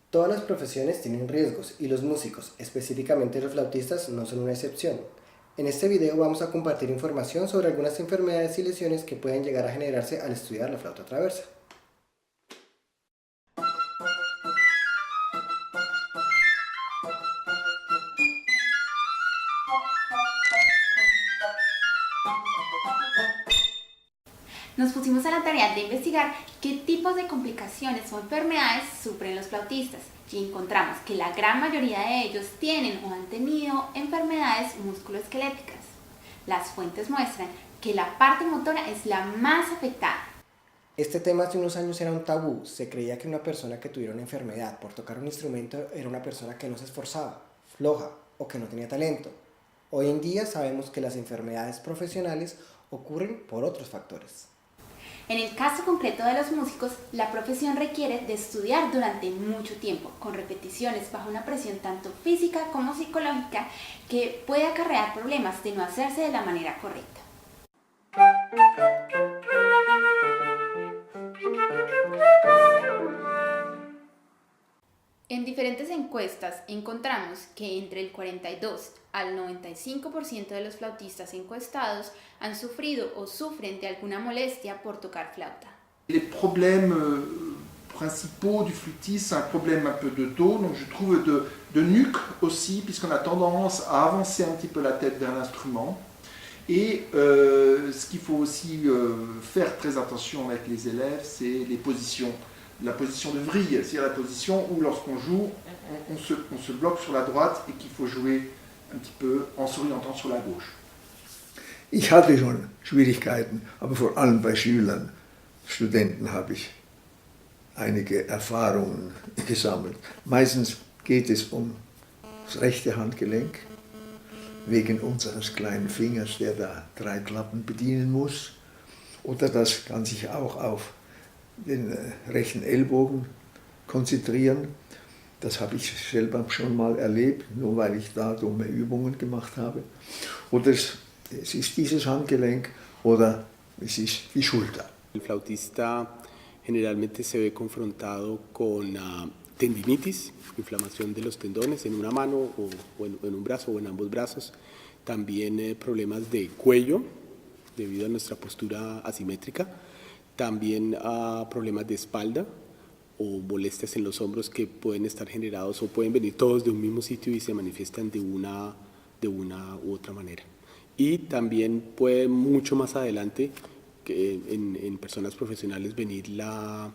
Todas las profesiones tienen riesgos y los músicos, específicamente los flautistas, no son una excepción. En este video vamos a compartir información sobre algunas enfermedades y lesiones que pueden llegar a generarse al estudiar la flauta traversa. Nos pusimos a la tarea de investigar qué tipos de complicaciones o enfermedades sufren los flautistas y encontramos que la gran mayoría de ellos tienen o han tenido enfermedades musculoesqueléticas. Las fuentes muestran que la parte motora es la más afectada. Este tema hace unos años era un tabú. Se creía que una persona que tuviera una enfermedad por tocar un instrumento era una persona que no se esforzaba, floja o que no tenía talento. Hoy en día sabemos que las enfermedades profesionales ocurren por otros factores. En el caso concreto de los músicos, la profesión requiere de estudiar durante mucho tiempo, con repeticiones bajo una presión tanto física como psicológica que puede acarrear problemas de no hacerse de la manera correcta. En diferentes encuestas encontramos que entre el 42 al 95% de los flautistas encuestados han sufrido o sufren de alguna molestia por tocar flauta. Les problèmes principaux du flûtiste, c'est un problème un peu de dos, donc je trouve de nuque aussi, puisqu'on a tendance à avancer un petit peu la tête vers l'instrument. Et ce qu'il faut aussi faire très attention avec les élèves, c'est les positions. La position de vrille, c'est la position où lorsqu'on joue, on se bloque sur la droite et qu'il faut jouer un petit peu en s'orientant sur la gauche. Ich hatte schon Schwierigkeiten, aber vor allem bei Schülern, Studenten habe ich einige Erfahrungen gesammelt. Meistens geht es um das rechte Handgelenk, wegen unseres kleinen Fingers, der da 3 Klappen bedienen muss. Oder das kann sich auch auf den rechten Ellbogen konzentrieren. Das habe ich selber schon mal erlebt, nur weil ich da dumme Übungen gemacht habe. Oder es ist dieses Handgelenk oder es ist die Schulter. El flautista generalmente se ve confrontado con tendinitis, inflamación de los tendones en una mano o en un brazo o en ambos brazos. También problemas de cuello debido a nuestra postura asimétrica. También problemas de espalda o molestias en los hombros que pueden estar generados o pueden venir todos de un mismo sitio y se manifiestan de una u otra manera. Y también puede mucho más adelante que en personas profesionales venir la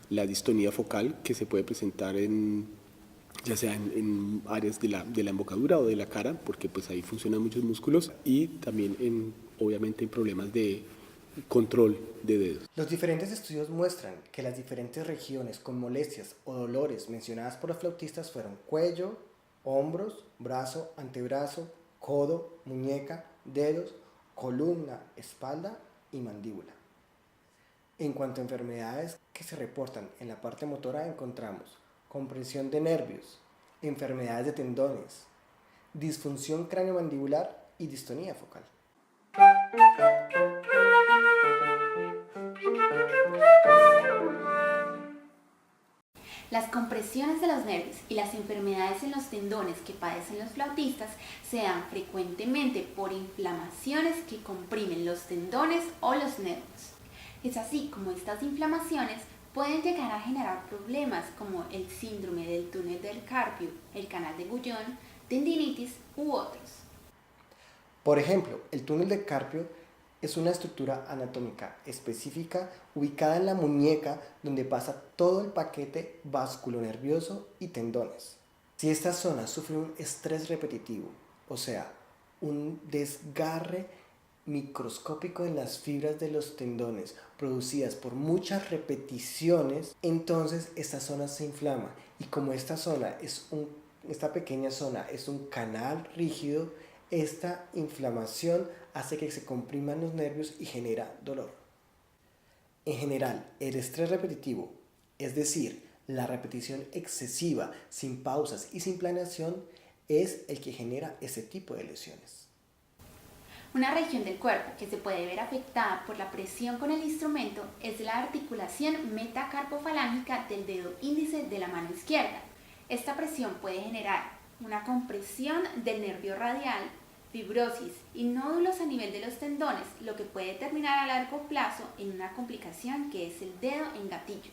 distonía focal que se puede presentar ya sea en áreas de la embocadura o de la cara, porque pues ahí funcionan muchos músculos, y también obviamente en problemas de control de dedos. Los diferentes estudios muestran que las diferentes regiones con molestias o dolores mencionadas por los flautistas fueron cuello, hombros, brazo, antebrazo, codo, muñeca, dedos, columna, espalda y mandíbula. En cuanto a enfermedades que se reportan en la parte motora encontramos compresión de nervios, enfermedades de tendones, disfunción craneomandibular y distonía focal. Las compresiones de los nervios y las enfermedades en los tendones que padecen los flautistas se dan frecuentemente por inflamaciones que comprimen los tendones o los nervios. Es así como estas inflamaciones pueden llegar a generar problemas como el síndrome del túnel del carpio, el canal de Guyon, tendinitis u otros. Por ejemplo, el túnel del carpio es una estructura anatómica específica ubicada en la muñeca donde pasa todo el paquete vasculonervioso y tendones. Si esta zona sufre un estrés repetitivo, o sea, un desgarre microscópico en las fibras de los tendones producidas por muchas repeticiones, entonces esta zona se inflama, y como esta pequeña zona es un canal rígido, esta inflamación hace que se compriman los nervios y genera dolor. En general, el estrés repetitivo, es decir, la repetición excesiva, sin pausas y sin planeación, es el que genera ese tipo de lesiones. Una región del cuerpo que se puede ver afectada por la presión con el instrumento es la articulación metacarpofalángica del dedo índice de la mano izquierda, Esta presión puede generar una compresión del nervio radial, fibrosis y nódulos a nivel de los tendones, lo que puede terminar a largo plazo en una complicación que es el dedo en gatillo.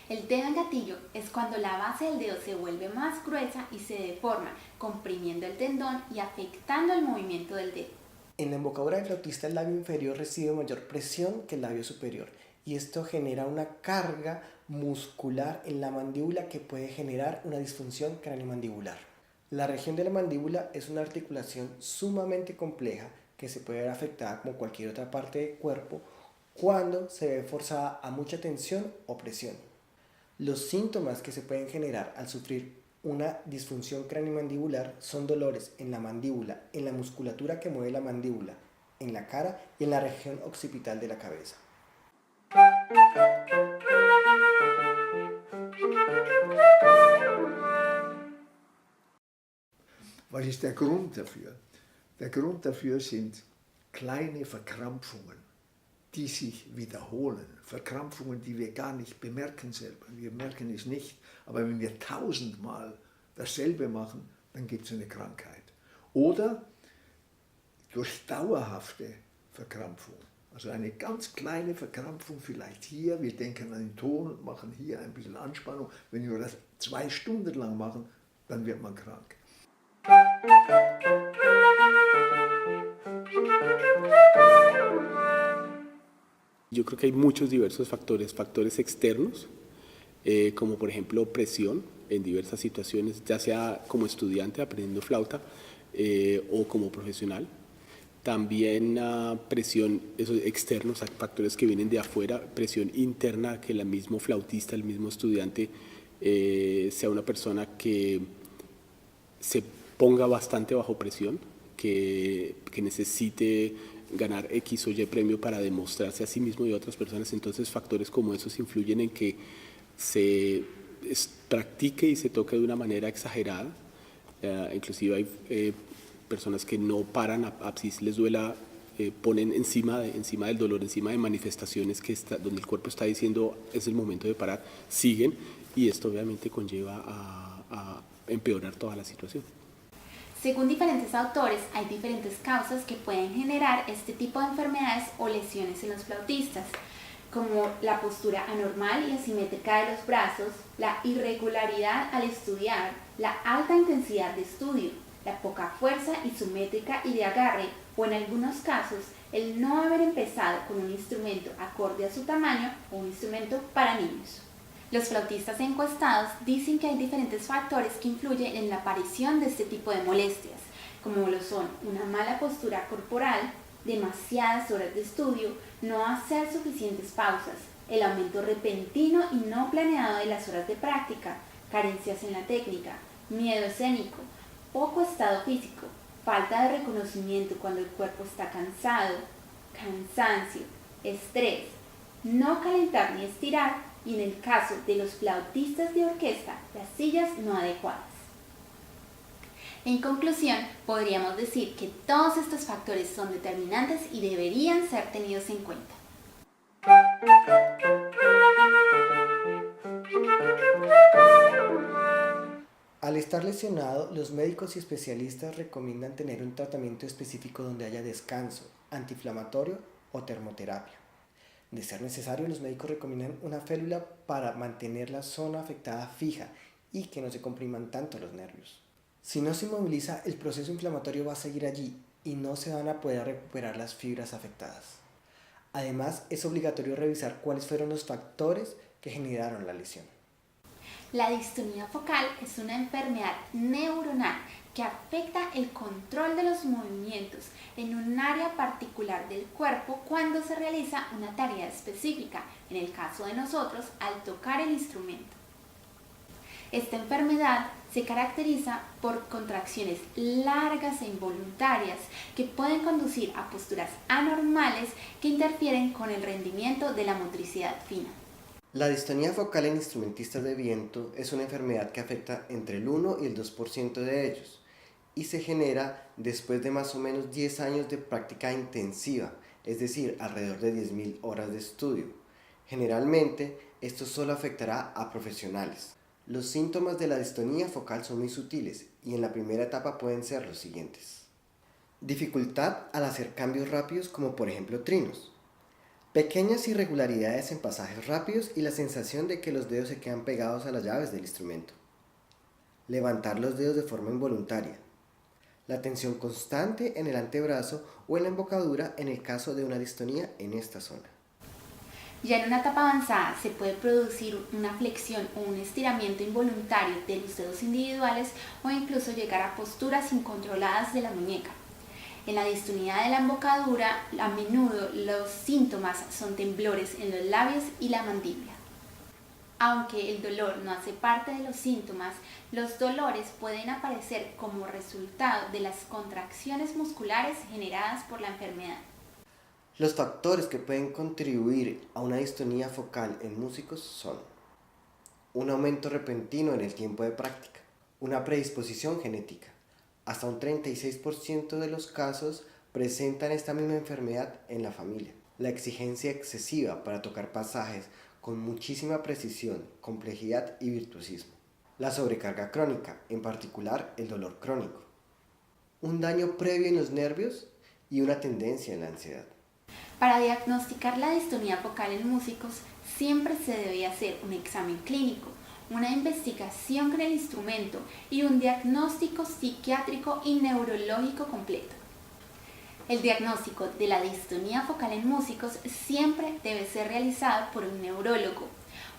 El dedo en gatillo es cuando la base del dedo se vuelve más gruesa y se deforma, comprimiendo el tendón y afectando el movimiento del dedo. En la embocadura del flautista el labio inferior recibe mayor presión que el labio superior y esto genera una carga muscular en la mandíbula que puede generar una disfunción craniomandibular. La región de la mandíbula es una articulación sumamente compleja que se puede ver afectada como cualquier otra parte del cuerpo cuando se ve forzada a mucha tensión o presión. Los síntomas que se pueden generar al sufrir una disfunción craniomandibular son dolores en la mandíbula, en la musculatura que mueve la mandíbula, en la cara y en la región occipital de la cabeza. Was ist der Grund dafür? Der Grund dafür sind kleine Verkrampfungen, die sich wiederholen. Verkrampfungen, die wir gar nicht bemerken selber. Wir merken es nicht, aber wenn wir 1000-mal dasselbe machen, dann gibt es eine Krankheit. Oder durch dauerhafte Verkrampfung. Also eine ganz kleine Verkrampfung vielleicht hier, wir denken an den Ton und machen hier ein bisschen Anspannung. Wenn wir das 2 Stunden lang machen, dann wird man krank. Yo creo que hay muchos diversos factores externos, como por ejemplo presión en diversas situaciones, ya sea como estudiante aprendiendo flauta o como profesional. También presión, esos externos, factores que vienen de afuera, presión interna, que el mismo flautista, el mismo estudiante sea una persona que se ponga bastante bajo presión, que necesite ganar X o Y premio para demostrarse a sí mismo y a otras personas. Entonces factores como esos influyen en que se practique y se toque de una manera exagerada. Inclusive hay personas que no paran, si les duela, ponen encima del dolor, encima de manifestaciones donde el cuerpo está diciendo es el momento de parar, siguen, y esto obviamente conlleva a empeorar toda la situación. Según diferentes autores, hay diferentes causas que pueden generar este tipo de enfermedades o lesiones en los flautistas, como la postura anormal y asimétrica de los brazos, la irregularidad al estudiar, la alta intensidad de estudio, la poca fuerza isométrica y de agarre, o en algunos casos, el no haber empezado con un instrumento acorde a su tamaño o un instrumento para niños. Los flautistas encuestados dicen que hay diferentes factores que influyen en la aparición de este tipo de molestias, como lo son una mala postura corporal, demasiadas horas de estudio, no hacer suficientes pausas, el aumento repentino y no planeado de las horas de práctica, carencias en la técnica, miedo escénico, poco estado físico, falta de reconocimiento cuando el cuerpo está cansado, cansancio, estrés, no calentar ni estirar, y en el caso de los flautistas de orquesta, las sillas no adecuadas. En conclusión, podríamos decir que todos estos factores son determinantes y deberían ser tenidos en cuenta. Al estar lesionado, los médicos y especialistas recomiendan tener un tratamiento específico donde haya descanso, antiinflamatorio o termoterapia. De ser necesario, los médicos recomiendan una férula para mantener la zona afectada fija y que no se compriman tanto los nervios. Si no se inmoviliza, el proceso inflamatorio va a seguir allí y no se van a poder recuperar las fibras afectadas. Además, es obligatorio revisar cuáles fueron los factores que generaron la lesión. La distonía focal es una enfermedad neuronal que afecta el control de los movimientos en un área particular del cuerpo cuando se realiza una tarea específica, en el caso de nosotros, al tocar el instrumento. Esta enfermedad se caracteriza por contracciones largas e involuntarias que pueden conducir a posturas anormales que interfieren con el rendimiento de la motricidad fina. La distonía focal en instrumentistas de viento es una enfermedad que afecta entre el 1 y el 2% de ellos y se genera después de más o menos 10 años de práctica intensiva, es decir, alrededor de 10.000 horas de estudio. Generalmente, esto solo afectará a profesionales. Los síntomas de la distonía focal son muy sutiles y en la primera etapa pueden ser los siguientes. Dificultad al hacer cambios rápidos como por ejemplo trinos. Pequeñas irregularidades en pasajes rápidos y la sensación de que los dedos se quedan pegados a las llaves del instrumento. Levantar los dedos de forma involuntaria. La tensión constante en el antebrazo o en la embocadura en el caso de una distonía en esta zona. Ya en una etapa avanzada se puede producir una flexión o un estiramiento involuntario de los dedos individuales o incluso llegar a posturas incontroladas de la muñeca. En la distonía de la embocadura, a menudo los síntomas son temblores en los labios y la mandíbula. Aunque el dolor no hace parte de los síntomas, los dolores pueden aparecer como resultado de las contracciones musculares generadas por la enfermedad. Los factores que pueden contribuir a una distonía focal en músicos son un aumento repentino en el tiempo de práctica, una predisposición genética. Hasta un 36% de los casos presentan esta misma enfermedad en la familia. La exigencia excesiva para tocar pasajes con muchísima precisión, complejidad y virtuosismo. La sobrecarga crónica, en particular el dolor crónico. Un daño previo en los nervios y una tendencia en la ansiedad. Para diagnosticar la distonía focal en músicos, siempre se debe hacer un examen clínico, una investigación con el instrumento y un diagnóstico psiquiátrico y neurológico completo. El diagnóstico de la distonía focal en músicos siempre debe ser realizado por un neurólogo.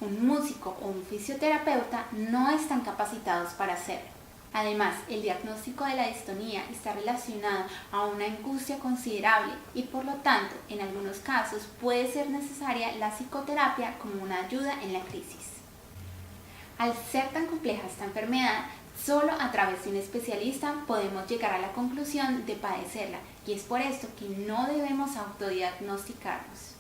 Un músico o un fisioterapeuta no están capacitados para hacerlo. Además, el diagnóstico de la distonía está relacionado a una angustia considerable y por lo tanto, en algunos casos puede ser necesaria la psicoterapia como una ayuda en la crisis. Al ser tan compleja esta enfermedad, solo a través de un especialista podemos llegar a la conclusión de padecerla y es por esto que no debemos autodiagnosticarnos.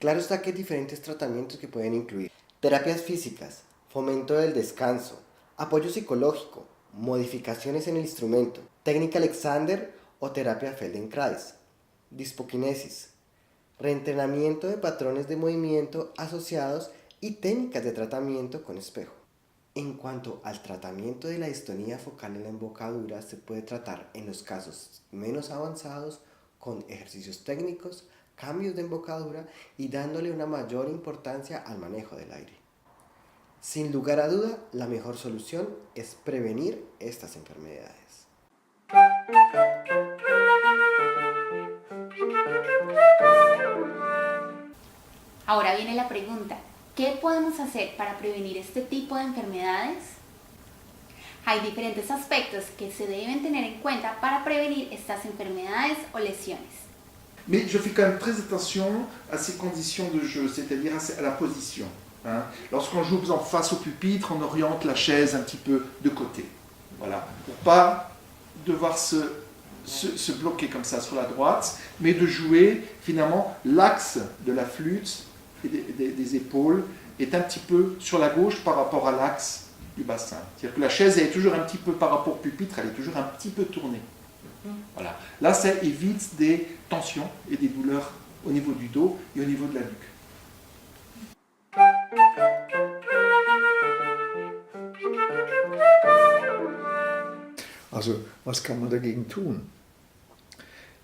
Claro está que hay diferentes tratamientos que pueden incluir terapias físicas, fomento del descanso, apoyo psicológico, modificaciones en el instrumento, técnica Alexander o terapia Feldenkrais, dispoquinesis, reentrenamiento de patrones de movimiento asociados y técnicas de tratamiento con espejo. En cuanto al tratamiento de la distonía focal en la embocadura, se puede tratar en los casos menos avanzados con ejercicios técnicos, cambios de embocadura y dándole una mayor importancia al manejo del aire. Sin lugar a duda, la mejor solución es prevenir estas enfermedades. Ahora viene la pregunta, ¿qué podemos hacer para prevenir este tipo de enfermedades? Hay diferentes aspectos que se deben tener en cuenta para prevenir estas enfermedades o lesiones. Mais je fais quand même très attention à ces conditions de jeu, c'est-à-dire à la position. Hein. Lorsqu'on joue en face au pupitre, on oriente la chaise un petit peu de côté. Voilà, pour pas devoir se bloquer comme ça sur la droite, mais de jouer finalement l'axe de la flûte et des épaules est un petit peu sur la gauche par rapport à l'axe du bassin. C'est-à-dire que la chaise elle est toujours un petit peu par rapport au pupitre, elle est toujours un petit peu tournée. Voilà. Là, ça évite des tensions et des douleurs au niveau du dos et au niveau de la nuque. Also, was kann man dagegen tun?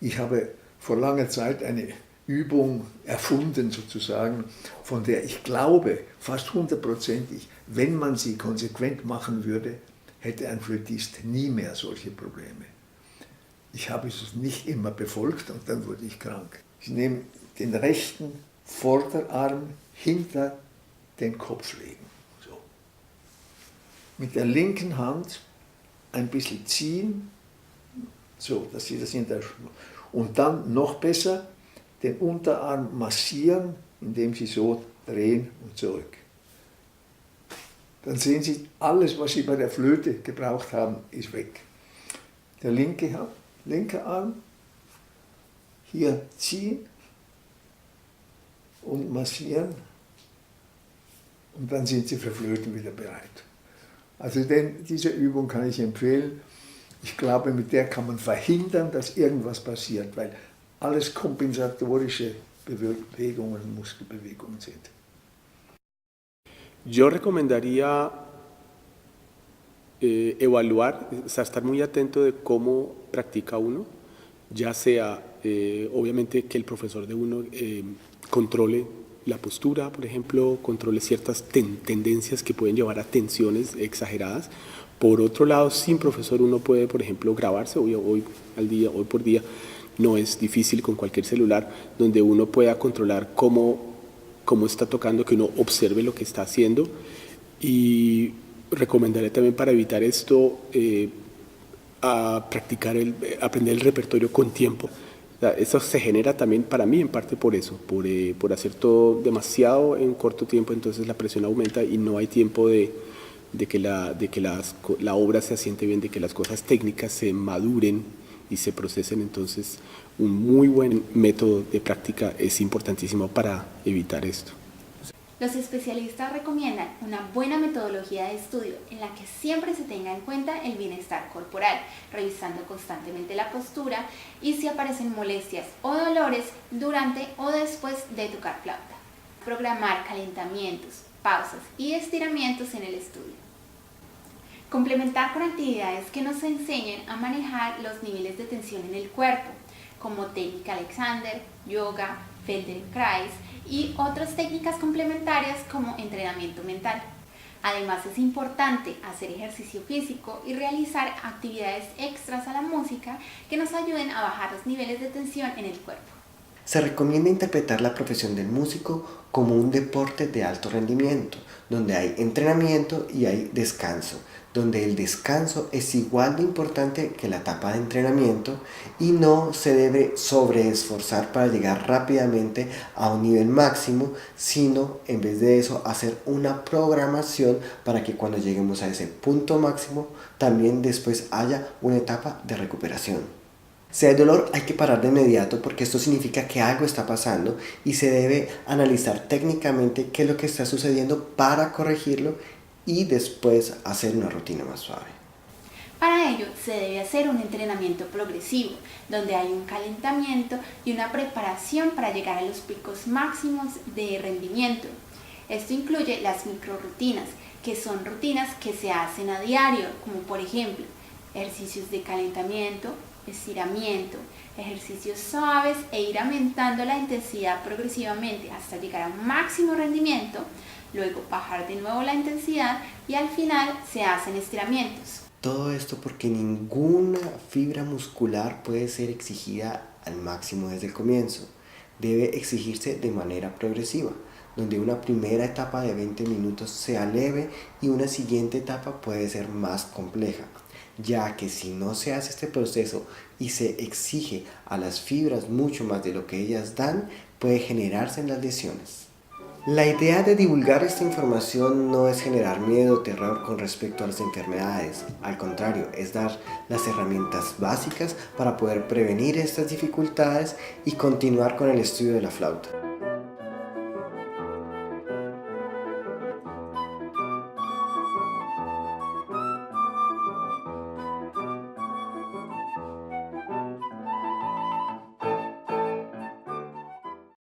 Ich habe vor langer Zeit eine Übung erfunden, sozusagen, von der ich glaube, fast 100%ig, wenn man sie konsequent machen würde, hätte ein Flötist nie mehr solche Probleme. Ich habe es nicht immer befolgt und dann wurde ich krank. Ich nehme den rechten Vorderarm hinter den Kopf legen. So. Mit der linken Hand ein bisschen ziehen, so, dass Sie das hinter. Und dann noch besser den Unterarm massieren, indem Sie so drehen und zurück. Dann sehen Sie, alles, was Sie bei der Flöte gebraucht haben, ist weg. Der linke Arm, hier ziehen und massieren und dann sind Sie für Flöten wieder bereit. Also diese Übung kann ich empfehlen. Ich glaube, mit der kann man verhindern, dass irgendwas passiert, weil alles kompensatorische Bewegungen, Muskelbewegungen sind. Yo recomendaría evaluar, o sea, estar muy atento de cómo practica uno, ya sea obviamente que el profesor de uno controle la postura, por ejemplo, controle ciertas tendencias que pueden llevar a tensiones exageradas. Por otro lado, sin profesor uno puede, por ejemplo, grabarse hoy por día. No es difícil con cualquier celular, donde uno pueda controlar cómo está tocando, que uno observe lo que está haciendo. Y recomendaré también, para evitar esto, a practicar, aprender el repertorio con tiempo. O sea, eso se genera también para mí en parte por eso, por hacer todo demasiado en corto tiempo, entonces la presión aumenta y no hay tiempo de que la obra se asiente bien, de que las cosas técnicas se maduren y se procesen. Entonces un muy buen método de práctica es importantísimo para evitar esto. Los especialistas recomiendan una buena metodología de estudio en la que siempre se tenga en cuenta el bienestar corporal, revisando constantemente la postura y si aparecen molestias o dolores durante o después de tocar flauta. Programar calentamientos, pausas y estiramientos en el estudio. Complementar con actividades que nos enseñen a manejar los niveles de tensión en el cuerpo, como técnica Alexander, yoga, Feldenkrais y otras técnicas complementarias como entrenamiento mental. Además, es importante hacer ejercicio físico y realizar actividades extras a la música que nos ayuden a bajar los niveles de tensión en el cuerpo. Se recomienda interpretar la profesión del músico como un deporte de alto rendimiento, donde hay entrenamiento y hay descanso, donde el descanso es igual de importante que la etapa de entrenamiento y no se debe sobreesforzar para llegar rápidamente a un nivel máximo, sino en vez de eso hacer una programación para que cuando lleguemos a ese punto máximo también después haya una etapa de recuperación. Si hay dolor, hay que parar de inmediato porque esto significa que algo está pasando y se debe analizar técnicamente qué es lo que está sucediendo para corregirlo y después hacer una rutina más suave. Para ello se debe hacer un entrenamiento progresivo, donde hay un calentamiento y una preparación para llegar a los picos máximos de rendimiento. Esto incluye las microrutinas, que son rutinas que se hacen a diario, como por ejemplo ejercicios de calentamiento, estiramiento, ejercicios suaves e ir aumentando la intensidad progresivamente hasta llegar a un máximo rendimiento, luego bajar de nuevo la intensidad y al final se hacen estiramientos. Todo esto porque ninguna fibra muscular puede ser exigida al máximo desde el comienzo. Debe exigirse de manera progresiva, donde una primera etapa de 20 minutos sea leve y una siguiente etapa puede ser más compleja, ya que si no se hace este proceso y se exige a las fibras mucho más de lo que ellas dan, puede generarse en las lesiones. La idea de divulgar esta información no es generar miedo o terror con respecto a las enfermedades, al contrario, es dar las herramientas básicas para poder prevenir estas dificultades y continuar con el estudio de la flauta.